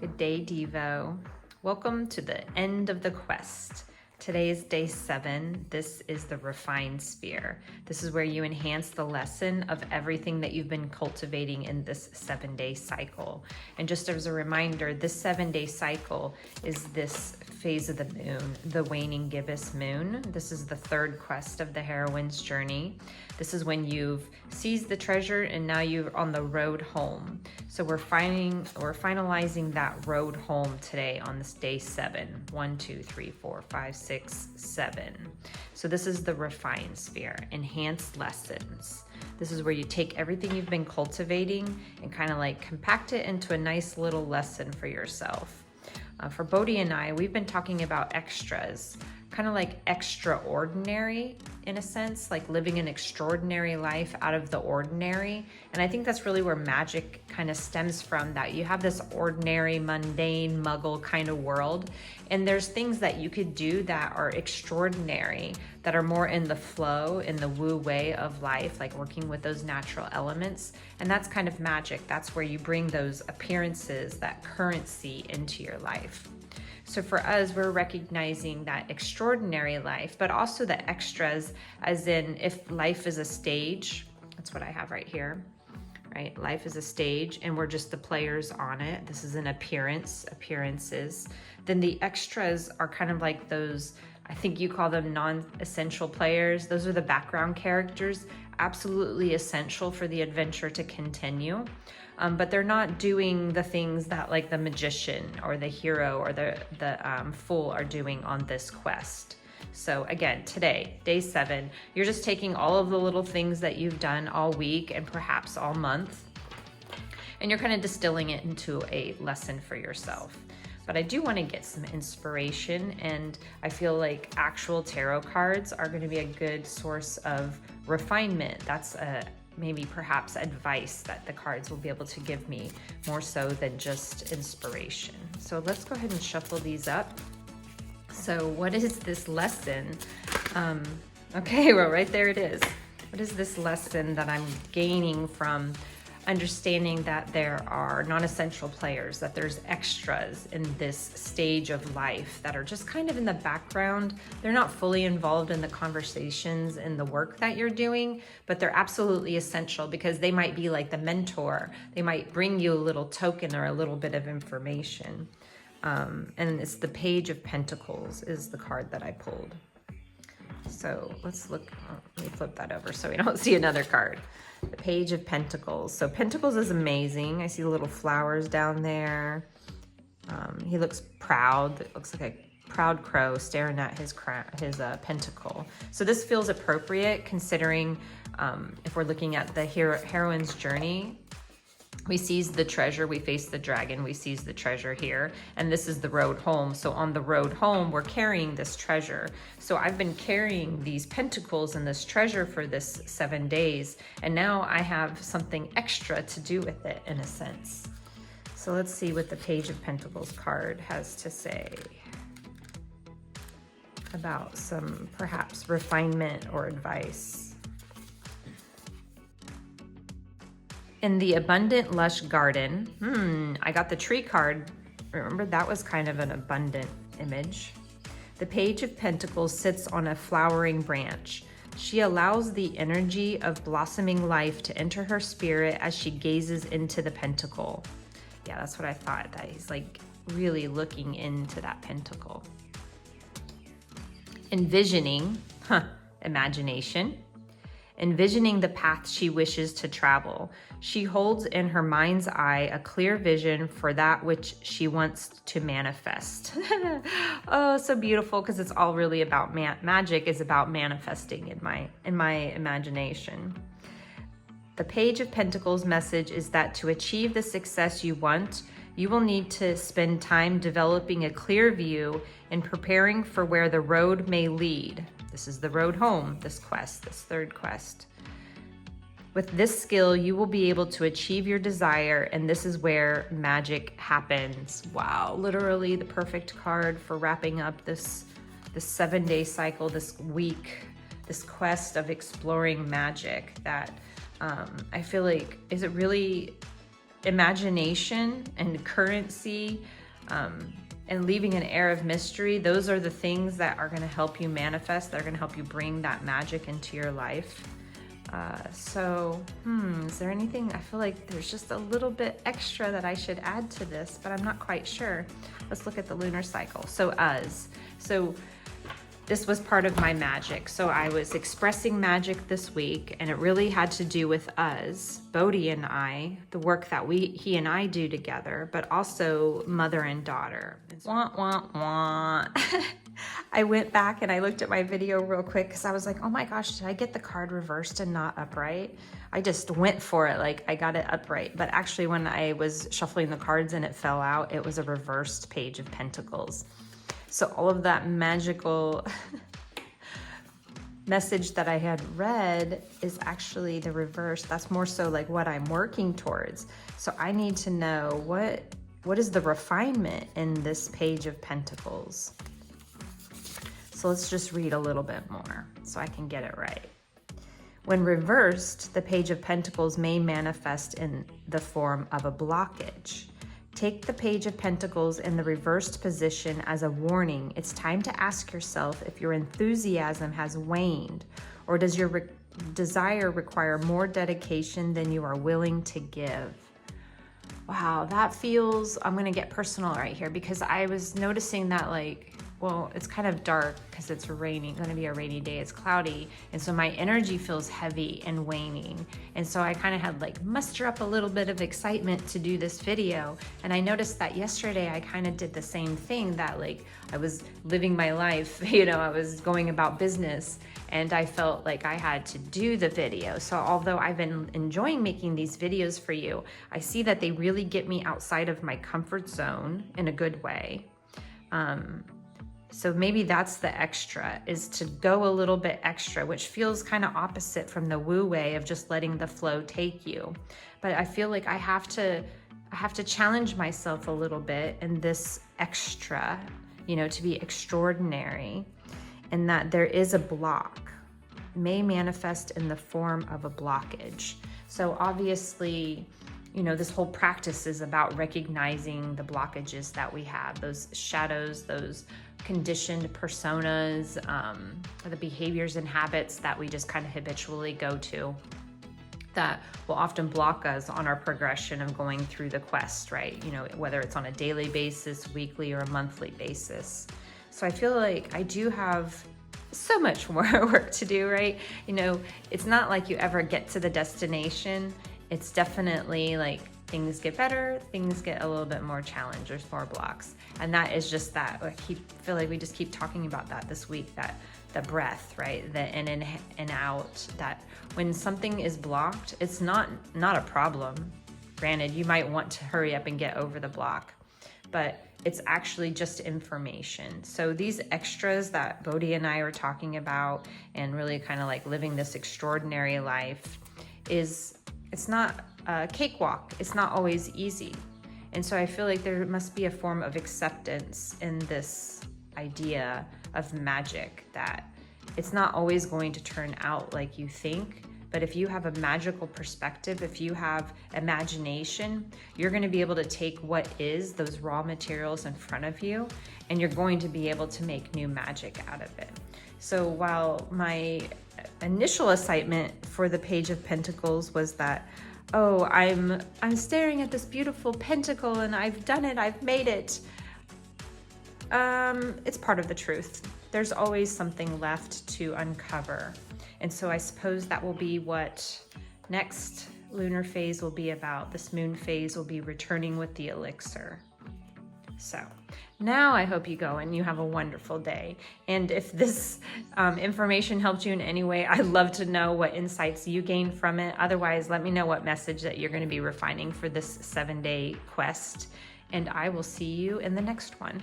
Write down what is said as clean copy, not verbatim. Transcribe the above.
Good day, Devo. Welcome to the end of the quest. Today is day 7. This is the refined sphere. This is where you enhance the lesson of everything that you've been cultivating in this 7-day cycle. And just as a reminder, this 7-day cycle is this phase of the moon, the waning gibbous moon. This is the 3rd quest of the heroine's journey. This is when you've seized the treasure and now you're on the road home. So we're finalizing that road home today on this day 7. 1, 2, 3, 4, 5, 6, 7. So this is the refined sphere, enhanced lessons. This is where you take everything you've been cultivating and kind of like compact it into a nice little lesson for yourself. For Bodhi and I, we've been talking about extras, kind of like extraordinary in a sense, like living an extraordinary life out of the ordinary. And I think that's really where magic kind of stems from, that you have this ordinary, mundane, muggle kind of world. And there's things that you could do that are extraordinary, that are more in the flow, in the woo way of life, like working with those natural elements. And that's kind of magic. That's where you bring those appearances, that currency into your life. So for us, we're recognizing that extraordinary life, but also the extras, as in if life is a stage, that's what I have right here, right? Life is a stage and we're just the players on it. This is an appearances. Then the extras are kind of like those, I think you call them non-essential players. Those are the background characters, absolutely essential for the adventure to continue. But they're not doing the things that like the magician or the hero or the fool are doing on this quest. So again, today, day 7, you're just taking all of the little things that you've done all week and perhaps all month, and you're kind of distilling it into a lesson for yourself. But I do want to get some inspiration, and I feel like actual tarot cards are going to be a good source of refinement. That's maybe perhaps advice that the cards will be able to give me more so than just inspiration. So let's go ahead and shuffle these up. So what is this lesson? Okay, well, right there it is. What is this lesson that I'm gaining from understanding that there are non-essential players, that there's extras in this stage of life that are just kind of in the background? They're not fully involved in the conversations and the work that you're doing, but they're absolutely essential because they might be like the mentor. They might bring you a little token or a little bit of information. And it's the Page of Pentacles is the card that I pulled. So let's look, let me flip that over so we don't see another card. The Page of Pentacles. So Pentacles is amazing. I see the little flowers down there. He looks proud. It looks like a proud crow staring at his pentacle. So this feels appropriate considering if we're looking at the heroine's journey. We seize the treasure, we face the dragon, we seize the treasure here, and this is the road home. So on the road home, we're carrying this treasure. So I've been carrying these pentacles and this treasure for this 7 days, and now I have something extra to do with it in a sense. So let's see what the Page of Pentacles card has to say about some perhaps refinement or advice. In the abundant, lush garden, I got the tree card. Remember, that was kind of an abundant image. The Page of Pentacles sits on a flowering branch. She allows the energy of blossoming life to enter her spirit as she gazes into the pentacle. Yeah, that's what I thought, that he's like really looking into that pentacle. Envisioning, imagination. Envisioning the path she wishes to travel. She holds in her mind's eye a clear vision for that which she wants to manifest. Oh, so beautiful, because it's all really about magic is about manifesting in my imagination. The Page of Pentacles message is that to achieve the success you want, you will need to spend time developing a clear view and preparing for where the road may lead. This is the road home, this quest, this 3rd quest. With this skill, you will be able to achieve your desire, and this is where magic happens. Wow, literally the perfect card for wrapping up this 7-day cycle, this week, this quest of exploring magic that I feel like, is it really imagination and currency, and leaving an air of mystery, those are the things that are going to help you manifest. They're going to help you bring that magic into your life. Is there anything? I feel like there's just a little bit extra that I should add to this, but I'm not quite sure. Let's look at the lunar cycle. So this was part of my magic. So I was expressing magic this week, and it really had to do with us, Bodhi and I, the work that he and I do together, but also mother and daughter. Wah, wah, wah. I went back and I looked at my video real quick because I was like, oh my gosh, did I get the card reversed and not upright? I just went for it, like I got it upright. But actually when I was shuffling the cards and it fell out, it was a reversed Page of Pentacles. So all of that magical message that I had read is actually the reverse. That's more so like what I'm working towards. So I need to know what is the refinement in this Page of Pentacles. So let's just read a little bit more so I can get it right. When reversed, the Page of Pentacles may manifest in the form of a blockage. Take the Page of Pentacles in the reversed position as a warning. It's time to ask yourself if your enthusiasm has waned, or does your desire require more dedication than you are willing to give? Wow, that feels, I'm gonna get personal right here because I was noticing that well, it's kind of dark because it's raining, gonna be a rainy day, it's cloudy. And so my energy feels heavy and waning. And so I kind of had muster up a little bit of excitement to do this video. And I noticed that yesterday I kind of did the same thing, that I was living my life, I was going about business, and I felt like I had to do the video. So although I've been enjoying making these videos for you, I see that they really get me outside of my comfort zone in a good way. So maybe that's the extra, is to go a little bit extra, which feels kind of opposite from the woo way of just letting the flow take you. But I feel like I have to challenge myself a little bit in this extra, to be extraordinary, and that there is a block, may manifest in the form of a blockage. So obviously, this whole practice is about recognizing the blockages that we have, those shadows, those conditioned personas, the behaviors and habits that we just kind of habitually go to that will often block us on our progression of going through the quest, right? Whether it's on a daily basis, weekly, or a monthly basis. So I feel like I do have so much more work to do, right? It's not like you ever get to the destination. It's definitely things get better, things get a little bit more challenge, there's more blocks. And that is just that. I feel like we just keep talking about that this week, that the breath, right? The in and out, that when something is blocked, it's not a problem. Granted, you might want to hurry up and get over the block, but it's actually just information. So these extras that Bodhi and I are talking about, and really kind of living this extraordinary life, it's not a cakewalk. It's not always easy. And so I feel like there must be a form of acceptance in this idea of magic, that it's not always going to turn out like you think. But if you have a magical perspective, if you have imagination, you're going to be able to take what is those raw materials in front of you, and you're going to be able to make new magic out of it. So while my initial excitement for the Page of Pentacles was that, oh, I'm staring at this beautiful pentacle and I've done it, I've made it. It's part of the truth. There's always something left to uncover. And so I suppose that will be what next lunar phase will be about. This moon phase will be returning with the elixir. So now I hope you go and you have a wonderful day. And if this information helped you in any way, I'd love to know what insights you gained from it. Otherwise, let me know what message that you're going to be refining for this 7-day quest. And I will see you in the next one.